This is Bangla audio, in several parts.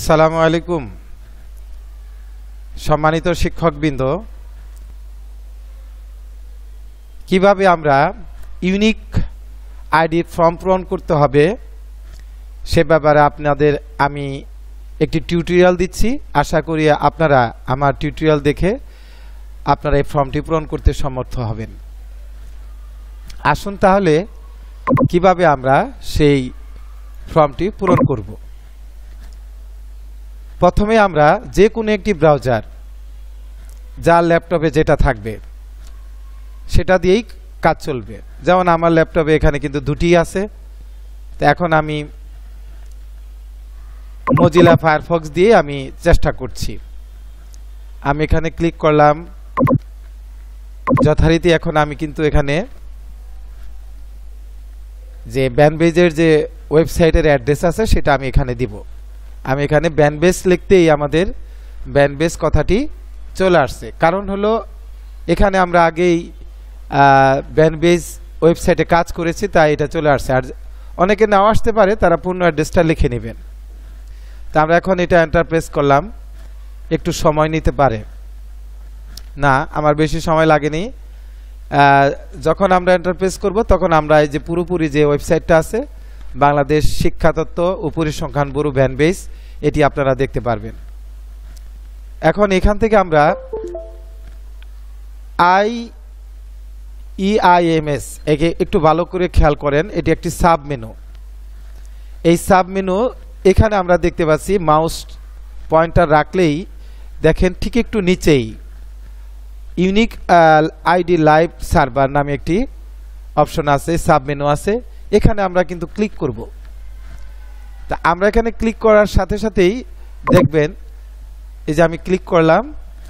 আসসালামু আলাইকুম সম্মানিত শিক্ষকবৃন্দ, কিভাবে আমরা ইউনিক আইডি ফর্ম পূরণ করতে হবে সে ব্যাপারে আপনাদের আমি একটি টিউটোরিয়াল দিচ্ছি। আশা করি আপনারা আমার টিউটোরিয়াল দেখে আপনারা এই ফর্মটি পূরণ করতে সমর্থ হবেন। আসুন তাহলে কিভাবে আমরা সেই ফর্মটি পূরণ করব। প্রথমে আমরা যে কোনো একটি ব্রাউজার, যার ল্যাপটপে যেটা থাকবে সেটা দিয়েই কাজ চলবে। যেমন আমার ল্যাপটপে এখানে কিন্তু দুটি আছে, তো এখন আমি মজিলা ফায়ারফক্স দিয়ে আমি চেষ্টা করছি। আমি এখানে ক্লিক করলাম, যথারীতি এখন আমি কিন্তু এখানে যে ব্যানবেজের যে ওয়েবসাইটের অ্যাড্রেস আছে সেটা আমি এখানে দিব। আমি এখানে ব্যানবেজ লিখতেই আমাদের ব্যানবেজ কথাটি চলে আসছে। কারণ হলো এখানে আমরা আগেই ব্যানবেজ ওয়েবসাইটে কাজ করেছি, তাই এটা চলে আসছে। আর অনেকে নাও আসতে পারে, তারা পূর্ণ অ্যাড্রেসটা লিখে নেবেন। তা আমরা এখন এটা এন্টার প্রেস করলাম। একটু সময় নিতে পারে, না আমার বেশি সময় লাগেনি। যখন আমরা এন্টার প্রেস করব তখন আমরা এই যে পুরোপুরি যে ওয়েবসাইটটা আছে বাংলাদেশ শিক্ষাতত্ত্ব ও পরিসংখ্যান ব্যুরো ব্যানবেজ, এটি আপনারা দেখতে পারবেন। এখন এখান থেকে আমরা IEIMS একে একটু ভালো করে খেয়াল করেন, এটি একটি সাব মেনু। এই সাব মেনু এখানে আমরা দেখতে পাচ্ছি মাউস পয়েন্টার রাখলেই দেখেন ঠিক একটু নিচেই ইউনিক আইডি লাইভ সার্ভার নামে একটি অপশন আছে, সাব মেনু আছে। এখানে আমরা কিন্তু ক্লিক করব। তা আমরা এখানে ক্লিক করার সাথে সাথেই দেখবেন এই যে আমি ক্লিক করলাম,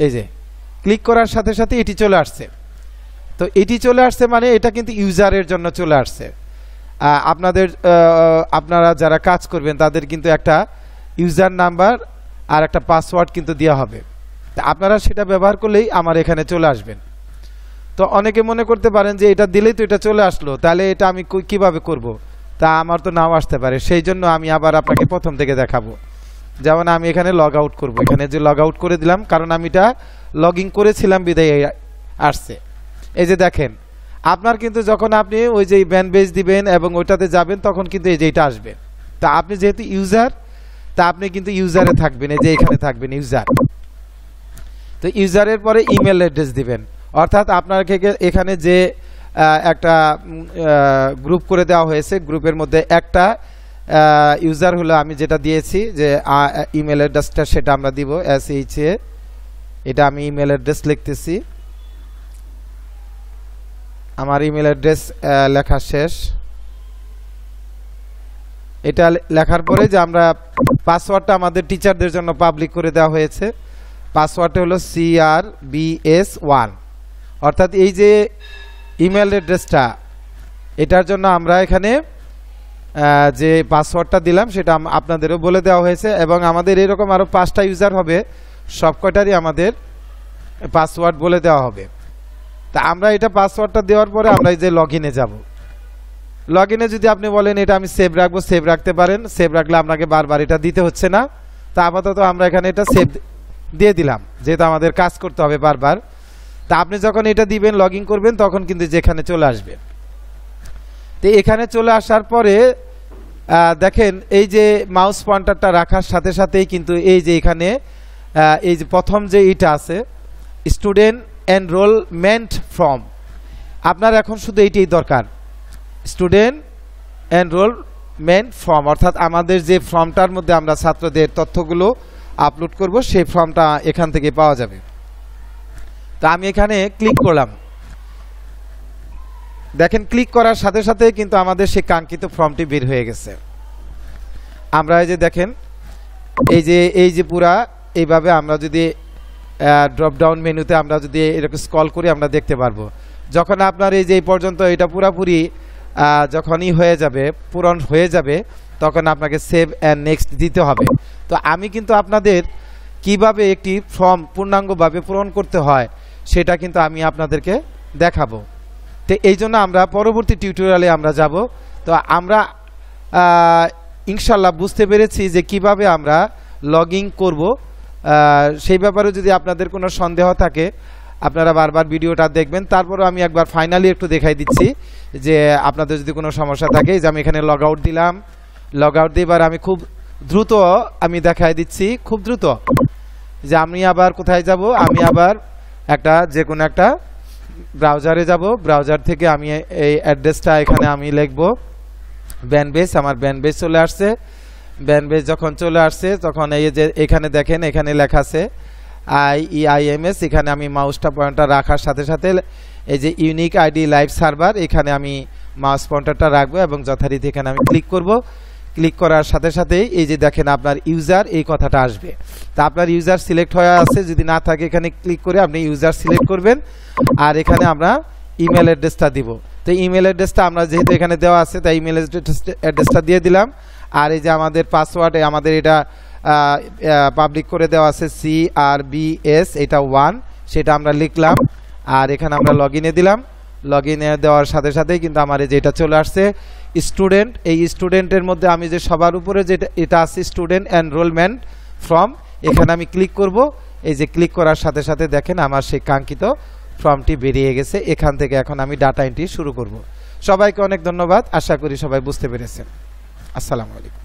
এই যে ক্লিক করার সাথে সাথে এটি চলে আসছে। তো এটি চলে আসছে মানে এটা কিন্তু ইউজারের জন্য চলে আসছে। আপনারা যারা কাজ করবেন তাদের কিন্তু একটা ইউজার নাম্বার আর একটা পাসওয়ার্ড কিন্তু দেওয়া হবে। তা আপনারা সেটা ব্যবহার করলেই আমার এখানে চলে আসবেন। তো অনেকে মনে করতে পারেন যে এটা দিলেই তো এটা চলে আসলো, তাহলে এটা আমি কিভাবে করব? তা আমার তো নাও আসতে পারে, সেই জন্য আমি আবার আপনাকে প্রথম থেকে দেখাবো। যেমন আমি এখানে লগ আউট করবো, এখানে যে লগ আউট করে দিলাম, কারণ আমি এটা লগ ইন করেছিলাম বিদায় আসছে। এই যে দেখেন আপনার কিন্তু যখন আপনি ওই যে ব্যানবেজ দিবেন এবং ওইটাতে যাবেন তখন কিন্তু এই যে এটা আসবে। তা আপনি যেহেতু ইউজার, তা আপনি কিন্তু ইউজারে থাকবেন, এই যে এখানে থাকবেন ইউজার। তো ইউজারের পরে ইমেল অ্যাড্রেস দিবেন, অর্থাৎ আপনাকে এখানে যে একটা গ্রুপ করে দেওয়া হয়েছে, গ্রুপের মধ্যে একটা ইউজার হলো আমি যেটা দিয়েছি যে ইমেল অ্যাড্রেসটা, সেটা আমরা দিব SHA। এটা আমি ইমেল অ্যাড্রেস লিখতেছি, আমার ইমেল অ্যাড্রেস লেখা শেষ। এটা লেখার পরে যে আমরা পাসওয়ার্ডটা আমাদের টিচারদের জন্য পাবলিক করে দেওয়া হয়েছে। পাসওয়ার্ডটা হলো CRBS1, অর্থাৎ এই যে ইমেল অ্যাড্রেসটা, এটার জন্য আমরা এখানে যে পাসওয়ার্ডটা দিলাম সেটা আপনাদেরও বলে দেওয়া হয়েছে। এবং আমাদের এরকম আরও 5টা ইউজার হবে, সব কয়টারই আমাদের পাসওয়ার্ড বলে দেওয়া হবে। তা আমরা এটা পাসওয়ার্ডটা দেওয়ার পরে আমরা এই যে লগ ইনে যাব। লগ ইনে যদি আপনি বলেন এটা আমি সেভ রাখবো, সেভ রাখতে পারেন। সেভ রাখলে আপনাকে বারবার এটা দিতে হচ্ছে না। তা আপাতত আমরা এখানে এটা সেভ দিয়ে দিলাম, যেহেতু আমাদের কাজ করতে হবে বারবার। তা আপনি যখন এটা দিবেন, লগ ইন করবেন, তখন কিন্তু যেখানে চলে আসবে। তো এখানে চলে আসার পরে দেখেন এই যে মাউস পয়েন্টারটা রাখার সাথে সাথেই কিন্তু এই যে এখানে এই যে প্রথম যে এটা আছে স্টুডেন্ট এনরোলমেন্ট ফর্ম, আপনার এখন শুধু এইটাই দরকার, স্টুডেন্ট এনরোলমেন্ট ফর্ম। অর্থাৎ আমাদের যে ফর্মটার মধ্যে আমরা ছাত্রদের তথ্যগুলো আপলোড করব, সেই ফর্মটা এখান থেকে পাওয়া যাবে। তা আমি এখানে ক্লিক করলাম, দেখেন ক্লিক করার সাথে সাথে কিন্তু আমাদের সেই কাঙ্ক্ষিত ফর্মটি বের হয়ে গেছে। আমরা এই যে দেখেন এই যে পুরা এইভাবে আমরা যদি ড্রপ ডাউন মেনুতে আমরা যদি এরকম স্ক্রল করি আমরা দেখতে পারবো। যখন আপনার এই যে এই পর্যন্ত এটা পুরাপুরি যখনই হয়ে যাবে, পূরণ হয়ে যাবে, তখন আপনাকে সেভ অ্যান্ড নেক্সট দিতে হবে। তো আমি কিন্তু আপনাদের কিভাবে একটি ফর্ম পূর্ণাঙ্গভাবে পূরণ করতে হয় সেটা কিন্তু আমি আপনাদেরকে দেখাবো। তো এই জন্য আমরা পরবর্তী টিউটোরিয়ালে আমরা যাব। তো আমরা ইনশাল্লাহ বুঝতে পেরেছি যে কিভাবে আমরা লগইন করব সেই ব্যাপারে যদি আপনাদের কোনো সন্দেহ থাকে আপনারা বারবার ভিডিওটা দেখবেন। তারপরে আমি একবার ফাইনালি একটু দেখাই দিচ্ছি যে আপনাদের যদি কোনো সমস্যা থাকে, যে আমি এখানে লগ আউট দিলাম, লগ আউট দিয়ে এবার আমি খুব দ্রুত আমি দেখাই দিচ্ছি, খুব দ্রুত যে আমি আবার কোথায় যাব, আমি আবার একটা যে কোনো একটা ব্রাউজারে যাব, ব্রাউজার থেকে আমি এই অ্যাড্রেসটা এখানে আমি লিখব ব্যানবেস, আমার ব্যানবেস চলে আসছে। ব্যানবেস যখন চলে আসছে তখন এই যে এখানে দেখেন এখানে লেখা আছে IEIMS, এখানে আমি মাউসটা পয়েন্টার রাখার সাথে সাথে এই যে ইউনিক আইডি লাইভ সার্ভার এখানে আমি মাউস পয়েন্টারটা রাখবো এবং যথারীতি এখানে আমি ক্লিক করব। ক্লিক করার সাথে সাথেই এই যে দেখেন আপনার ইউজার এই কথাটা আসবে। তা আপনার ইউজার সিলেক্ট হয়ে আছে, যদি না থাকে এখানে ক্লিক করে আপনি ইউজার সিলেক্ট করবেন আর এখানে আমরা ইমেল অ্যাড্রেসটা দিব। তো ইমেল অ্যাড্রেসটা আমরা যেহেতু এখানে দেওয়া আছে তাই ইমেল অ্যাড্রেসটা দিয়ে দিলাম। আর এই যে আমাদের পাসওয়ার্ড আমাদের এটা পাবলিক করে দেওয়া আছে CRBS এটা 1, সেটা আমরা লিখলাম আর এখানে আমরা লগইনে দিলাম। লগইনে দেওয়ার সাথে সাথেই কিন্তু আমার এই যে এটা চলে আসছে স্টুডেন্ট। এই স্টুডেন্টের মধ্যে আমি যে সবার উপরে যেটা এটা আছে স্টুডেন্ট এনরোলমেন্ট ফর্ম, এখানে আমি ক্লিক করব। এই যে ক্লিক করার সাথে সাথে দেখেন আমার সেই কাঙ্ক্ষিত ফর্মটি বেরিয়ে গেছে। এখান থেকে এখন আমি ডাটা এন্ট্রি শুরু করব। সবাইকে অনেক ধন্যবাদ, আশা করি সবাই বুঝতে পেরেছেন। আসসালামু আলাইকুম।